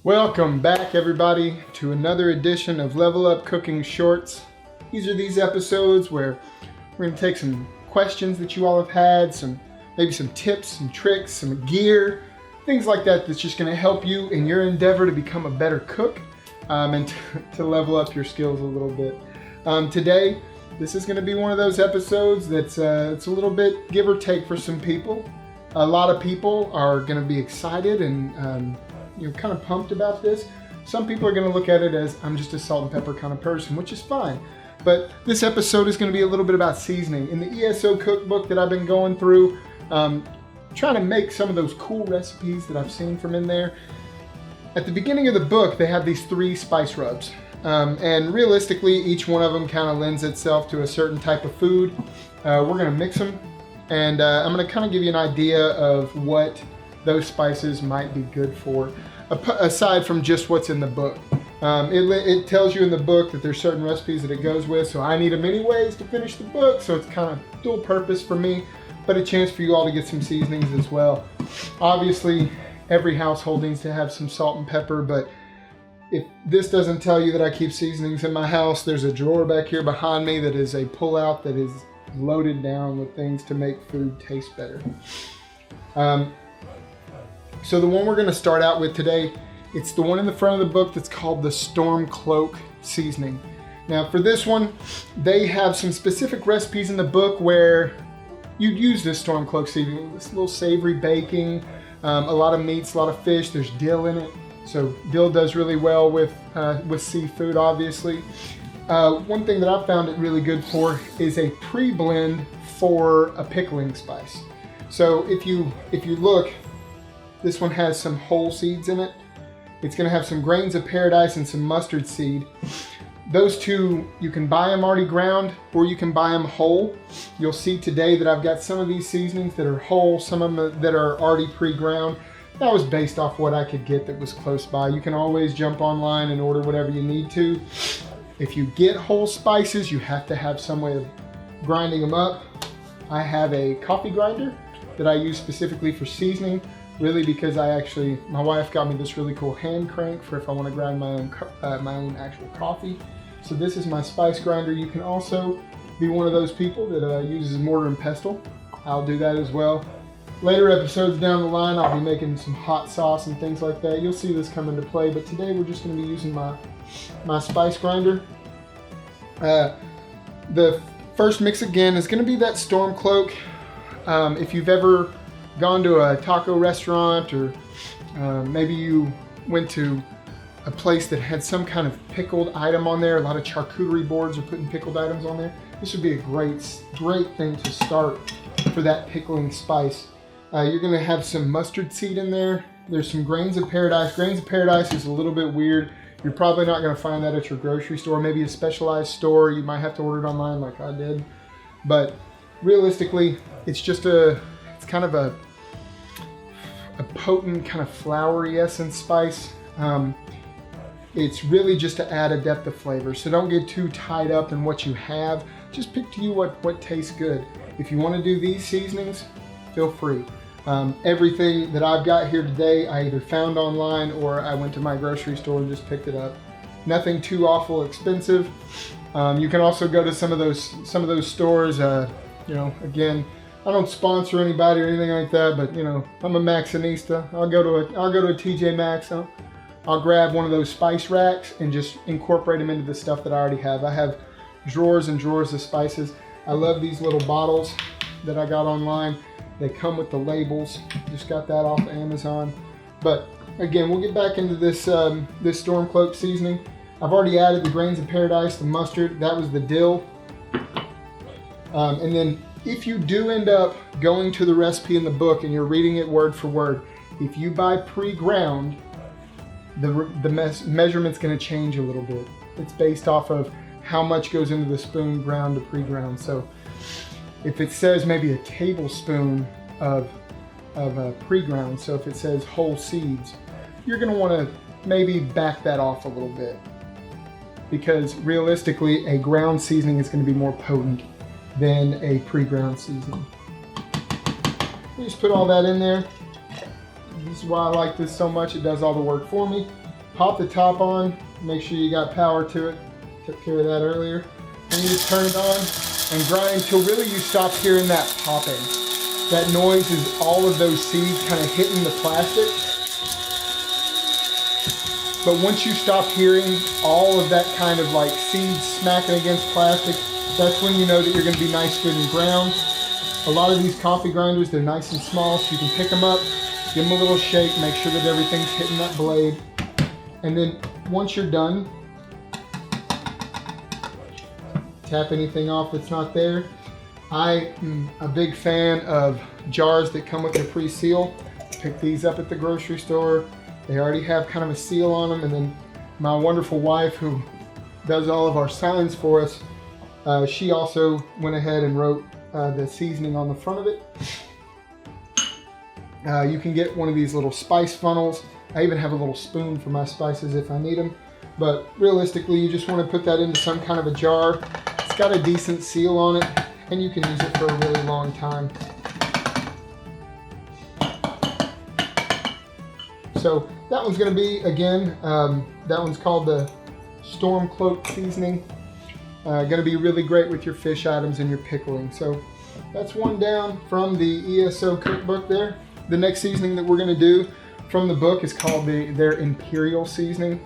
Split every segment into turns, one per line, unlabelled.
Welcome back, everybody, to another edition of Level Up Cooking Shorts. These are these episodes where we're going to take some questions that you all have had, maybe some tips, some tricks, some gear, things like that that's just going to help you in your endeavor to become a better cook and to level up your skills a little bit. Today, this is going to be one of those episodes that's it's a little bit give or take for some people. A lot of people are going to be excited and kind of pumped about this. Some people are going to look at it as I'm just a salt and pepper kind of person, which is fine. But this episode is going to be a little bit about seasoning. In the ESO cookbook that I've been going through, trying to make some of those cool recipes that I've seen from in there. At the beginning of the book, they have these 3 spice rubs. And realistically, each one of them kind of lends itself to a certain type of food. We're going to mix them, and I'm going to kind of give you an idea of what those spices might be good for, aside from just what's in the book. It tells you in the book that there's certain recipes that it goes with, so I need them anyways to finish the book, so it's kind of dual purpose for me, but a chance for you all to get some seasonings as well. Obviously, every household needs to have some salt and pepper, but if this doesn't tell you that I keep seasonings in my house, there's a drawer back here behind me that is a pull-out that is loaded down with things to make food taste better. So the one we're going to start out with today, it's the one in the front of the book that's called the Storm Cloak Seasoning. Now for this one, they have some specific recipes in the book where you'd use this Storm Cloak Seasoning. This little savory baking, a lot of meats, a lot of fish, there's dill in it. So dill does really well with seafood, obviously. One thing that I've found it really good for is a pre-blend for a pickling spice. So if you look, this one has some whole seeds in it. It's going to have some grains of paradise and some mustard seed. Those two, you can buy them already ground or you can buy them whole. You'll see today that I've got some of these seasonings that are whole, some of them that are already pre-ground. That was based off what I could get that was close by. You can always jump online and order whatever you need to. If you get whole spices, you have to have some way of grinding them up. I have a coffee grinder that I use specifically for seasoning. Really, because my wife got me this really cool hand crank for if I want to grind my own actual coffee. So this is my spice grinder. You can also be one of those people that uses mortar and pestle. I'll do that as well. Later episodes down the line, I'll be making some hot sauce and things like that. You'll see this come into play, but today we're just going to be using my spice grinder. The first mix again is going to be that Storm Cloak. If you've ever gone to a taco restaurant or maybe you went to a place that had some kind of pickled item on there, a lot of charcuterie boards are putting pickled items on there, this would be a great thing to start for that pickling spice. You're going to have some mustard seed in there. There's some grains of paradise. Grains of paradise is a little bit weird. You're probably not going to find that at your grocery store, maybe a specialized store. You might have to order it online like I did. But realistically, it's kind of a potent kind of flowery essence spice. It's really just to add a depth of flavor. So don't get too tied up in what you have. Just pick to you what tastes good. If you want to do these seasonings, feel free. Everything that I've got here today, I either found online or I went to my grocery store and just picked it up. Nothing too awful expensive. You can also go to some of those stores. Again, I don't sponsor anybody or anything like that, but I'm a Maxxinista. I'll go to a TJ Maxx. I'll grab one of those spice racks and just incorporate them into the stuff that I already have. I have drawers and drawers of spices. I love these little bottles that I got online. They come with the labels. Just got that off of Amazon. But again, we'll get back into this Storm Cloak seasoning. I've already added the grains of paradise, the mustard. That was the dill. And then if you do end up going to the recipe in the book and you're reading it word for word, if you buy pre-ground, the measurement's going to change a little bit. It's based off of how much goes into the spoon ground to pre-ground. So if it says maybe a tablespoon of pre-ground, so if it says whole seeds, you're going to want to maybe back that off a little bit, because realistically a ground seasoning is going to be more potent than a pre-ground seasoning. You just put all that in there. This is why I like this so much. It does all the work for me. pop the top on, make sure you got power to it. Took care of that earlier. And you just turn it on and grind till really you stop hearing that popping. That noise is all of those seeds kind of hitting the plastic. But once you stop hearing all of that kind of like seeds smacking against plastic, that's when you know that you're going to be nice, good, and ground. A lot of these coffee grinders, they're nice and small, so you can pick them up, give them a little shake, make sure that everything's hitting that blade. And then once you're done, tap anything off that's not there. I am a big fan of jars that come with a pre-seal. Pick these up at the grocery store. They already have kind of a seal on them, and then my wonderful wife who does all of our signs for us, she also went ahead and wrote the seasoning on the front of it. You can get one of these little spice funnels. I even have a little spoon for my spices if I need them. But realistically, you just want to put that into some kind of a jar. It's got a decent seal on it, and you can use it for a really long time. So that one's going to be, again, that one's called the Storm Cloak Seasoning. Going to be really great with your fish items and your pickling. So that's one down from the ESO cookbook there. The next seasoning that we're going to do from the book is called their Imperial Seasoning.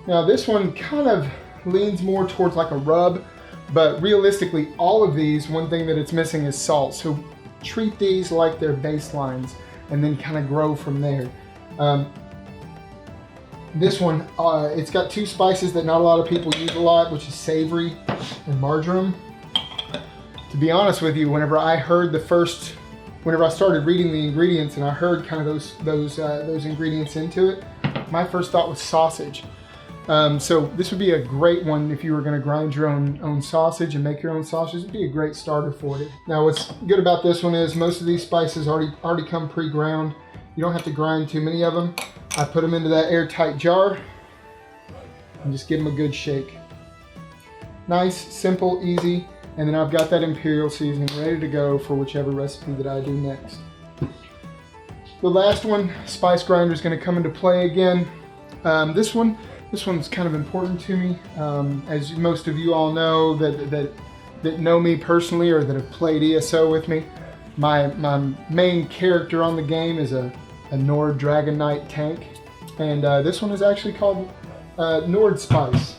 Now this one kind of leans more towards like a rub, but realistically all of these, one thing that it's missing is salt. So treat these like they're baselines and then kind of grow from there. This one, it's got two spices that not a lot of people use a lot, which is savory and marjoram. To be honest with you, whenever I started reading the ingredients and I heard kind of those ingredients into it, my first thought was sausage. So this would be a great one if you were going to grind your own sausage and make your own sausage. It'd be a great starter for it. Now what's good about this one is most of these spices already come pre-ground. You don't have to grind too many of them. I put them into that airtight jar and just give them a good shake. Nice, simple, easy, and then I've got that Imperial Seasoning ready to go for whichever recipe that I do next. The last one, spice grinder, is going to come into play again. This one's kind of important to me. As most of you all know that know me personally or that have played ESO with me, my main character on the game is a Nord Dragon Knight tank, and this one is actually called Nord Spice.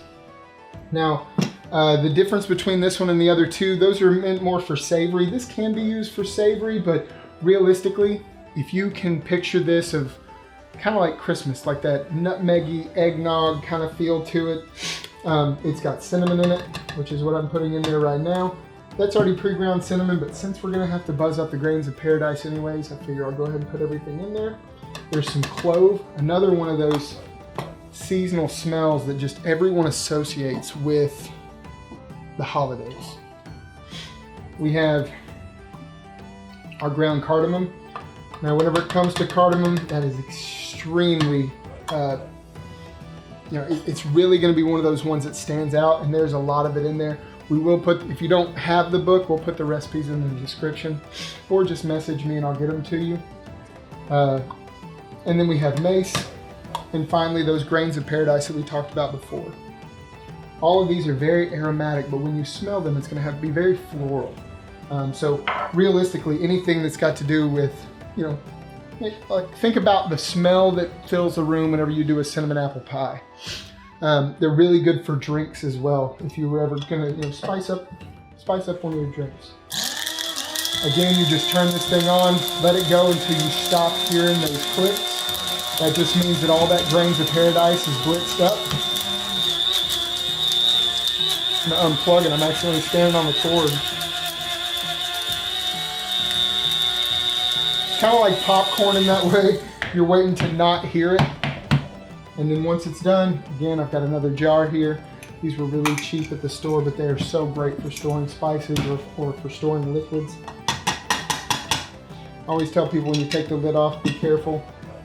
Now, the difference between this one and the other two, those are meant more for savory. This can be used for savory, but realistically, if you can picture this of kind of like Christmas, like that nutmeggy eggnog kind of feel to it. It's got cinnamon in it, which is what I'm putting in there right now. That's already pre-ground cinnamon, but since we're gonna have to buzz up the grains of paradise anyways, I figure I'll go ahead and put everything in there. There's some clove, another one of those seasonal smells that just everyone associates with the holidays. We have our ground cardamom. Now, whenever it comes to cardamom, that is extremely, it's really gonna be one of those ones that stands out, and there's a lot of it in there. We will put, if you don't have the book, we'll put the recipes in the description, or just message me and I'll get them to you. And then we have mace, and finally those grains of paradise that we talked about before. All of these are very aromatic, but when you smell them, it's going to be very floral. So realistically, anything that's got to do with, like think about the smell that fills the room whenever you do a cinnamon apple pie. They're really good for drinks as well. If you were ever gonna, spice up one of your drinks. Again, you just turn this thing on, let it go until you stop hearing those clicks. That just means that all that grains of paradise is blitzed up. I'm gonna unplug it. I'm actually standing on the cord. Kind of like popcorn in that way. You're waiting to not hear it. And then once it's done, again, I've got another jar here. These were really cheap at the store, but they are so great for storing spices or for storing liquids. I always tell people when you take the lid off, be careful.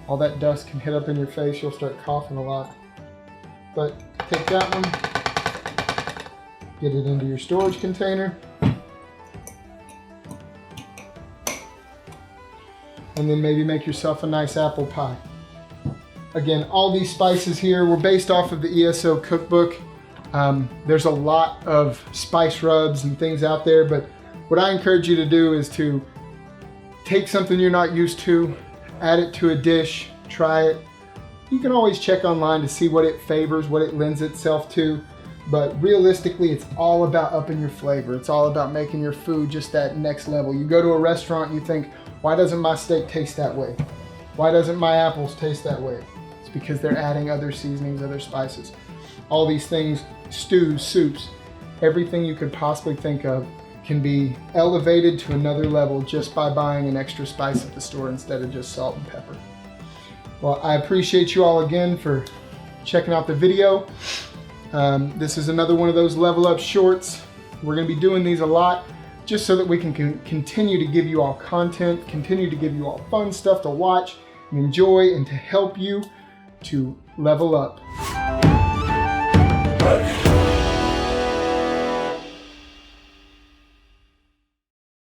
All that dust can hit up in your face. You'll start coughing a lot. But take that one, get it into your storage container. And then maybe make yourself a nice apple pie. Again, all these spices here were based off of the ESO cookbook. There's a lot of spice rubs and things out there, but what I encourage you to do is to take something you're not used to, add it to a dish, try it. You can always check online to see what it favors, what it lends itself to, but realistically, it's all about upping your flavor. It's all about making your food just that next level. You go to a restaurant and you think, why doesn't my steak taste that way? Why doesn't my apples taste that way? It's because they're adding other seasonings, other spices. All these things, stews, soups, everything you could possibly think of can be elevated to another level just by buying an extra spice at the store instead of just salt and pepper. Well, I appreciate you all again for checking out the video. This is another one of those level up shorts. We're going to be doing these a lot just so that we can continue to give you all content, continue to give you all fun stuff to watch and enjoy, and to help you to level up.